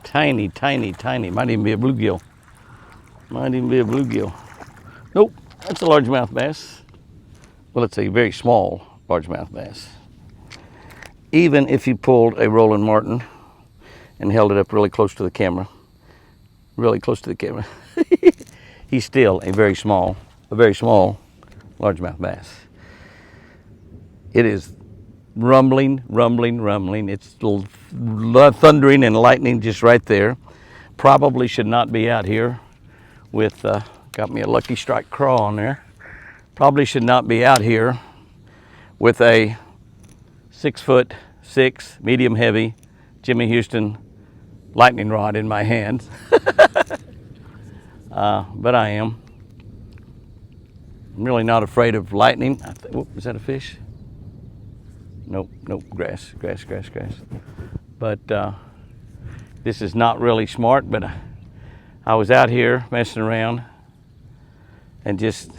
Tiny, tiny, tiny. Might even be a bluegill. Might even be a bluegill. Nope, that's a largemouth bass. Well, it's a very small largemouth bass. Even if you pulled a Roland Martin and held it up really close to the camera, he's still a very small largemouth bass. It is rumbling. It's thundering and lightning just right there. Probably should not be out here with, got me a Lucky Strike craw on there. Probably should not be out here with a 6'6" medium heavy Jimmy Houston lightning rod in my hands. But I am. I'm really not afraid of lightning. Whoop, is that a fish? Nope, grass. But this is not really smart, but I was out here messing around and just,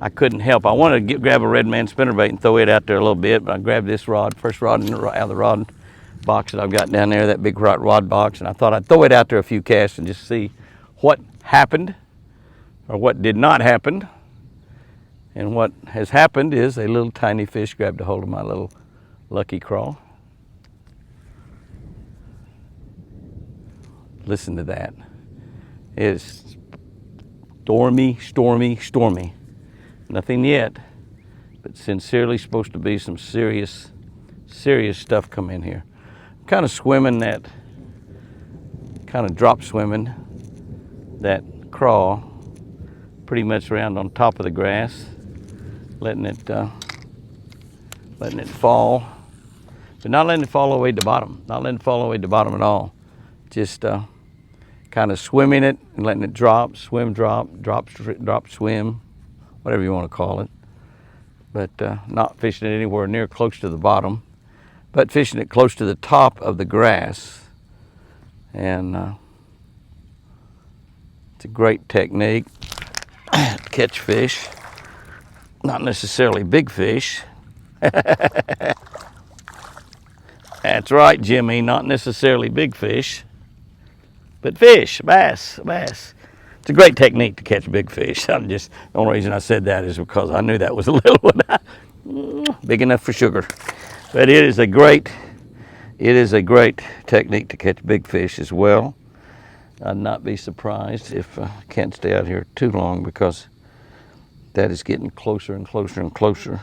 I couldn't help. I wanted to grab a red man spinnerbait and throw it out there a little bit, but I grabbed this rod, first rod out of the rod box that I've got down there, that big rod box, and I thought I'd throw it out there a few casts and just see what happened or what did not happen. And what has happened is a little tiny fish grabbed a hold of my little lucky craw. Listen to that. It is stormy. Nothing yet, but sincerely supposed to be some serious stuff come in here. I'm kind of swimming that, kind of drop swimming that craw pretty much around on top of the grass. Letting it fall, but not letting it fall all the way to the bottom. Not letting it fall all the way to the bottom at all. Just kind of swimming it and letting it drop, swim, drop, swim, whatever you want to call it. But not fishing it anywhere near close to the bottom, but fishing it close to the top of the grass. And it's a great technique to catch fish. Not necessarily big fish. That's right, Jimmy, not necessarily big fish, but fish, bass. It's a great technique to catch big fish. The only reason I said that is because I knew that was a little one, big enough for sugar. But it is a great technique to catch big fish as well. I'd not be surprised if I can't stay out here too long, because that is getting closer and closer.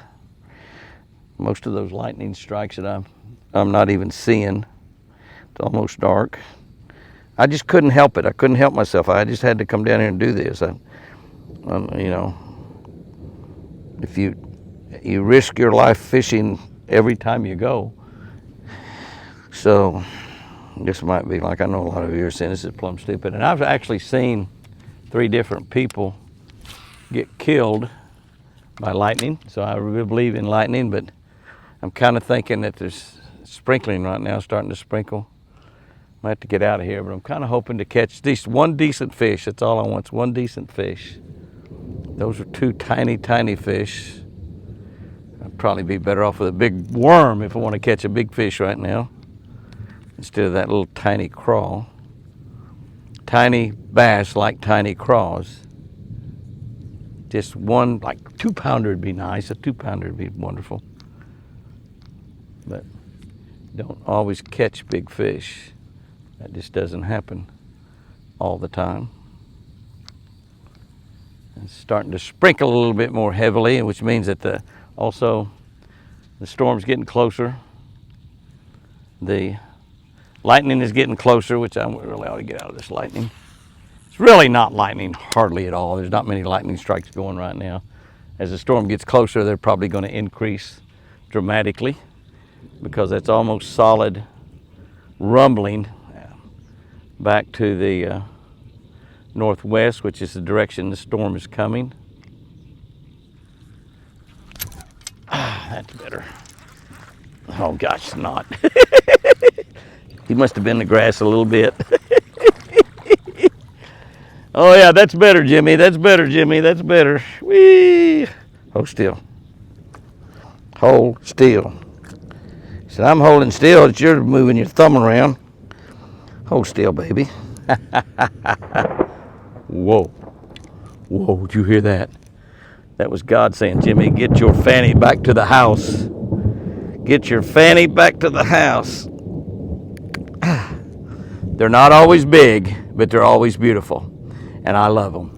Most of those lightning strikes that I'm not even seeing. It's almost dark. I just couldn't help it. I couldn't help myself. I just had to come down here and do this. You know, if you risk your life fishing every time you go. So this might be like, I know a lot of you are saying this is plumb stupid, and I've actually seen 3 different people get killed by lightning. So I really believe in lightning, but I'm kind of thinking that there's sprinkling right now, starting to sprinkle. Might have to get out of here, but I'm kind of hoping to catch at least one decent fish. That's all I want, is one decent fish. Those are 2 tiny fish. I'd probably be better off with a big worm if I want to catch a big fish right now, instead of that little tiny craw. Tiny bass like tiny craws. Just one, like 2-pounder would be nice. A 2-pounder would be wonderful. But don't always catch big fish. That just doesn't happen all the time. It's starting to sprinkle a little bit more heavily, which means that also the storm's getting closer. The lightning is getting closer, which I really ought to get out of this lightning. It's really not lightning hardly at all. There's not many lightning strikes going right now. As the storm gets closer, they're probably going to increase dramatically, because that's almost solid rumbling back to the northwest, which is the direction the storm is coming. That's better. Oh gosh, it's not. He must have been in the grass a little bit. Oh yeah, that's better, Jimmy. That's better. Whee! Hold still. Hold still. He said, I'm holding still, it's you're moving your thumb around. Hold still, baby. Whoa. Whoa, did you hear that? That was God saying, Jimmy, get your fanny back to the house. Get your fanny back to the house. They're not always big, but they're always beautiful. And I love them.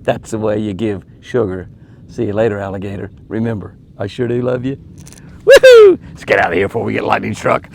That's the way you give sugar. See you later, alligator. Remember, I sure do love you. Woohoo! Let's get out of here before we get lightning struck.